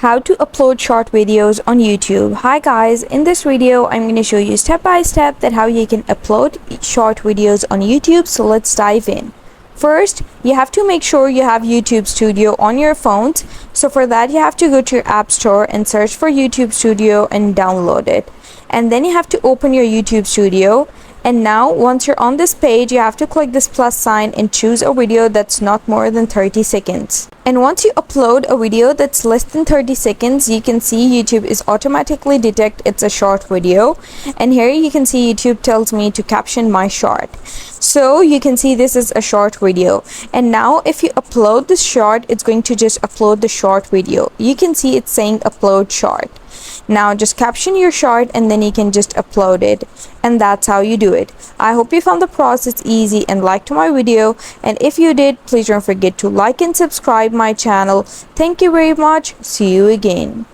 How to upload short videos on YouTube. Hi guys, in this video I'm going to show you step by step that how you can upload short videos on YouTube. So let's dive in. First, you have to make sure you have YouTube Studio on your phones. So for that you have to go to your App Store and search for YouTube Studio and download it. And then you have to open your YouTube Studio. And now once you're on this page, you have to click this plus sign and choose a video that's not more than 30 seconds. And once you upload a video that's less than 30 seconds, you can see YouTube is automatically detect it's a short video. And here you can see YouTube tells me to caption my short. So you can see this is a short video. And now if you upload this short, it's going to just upload the short video. You can see it's saying upload short. Now just caption your short and then you can just upload it, and that's how you do it. I hope you found the process easy and liked my video, and if you did, please don't forget to like and subscribe my channel. Thank you very much. See you again.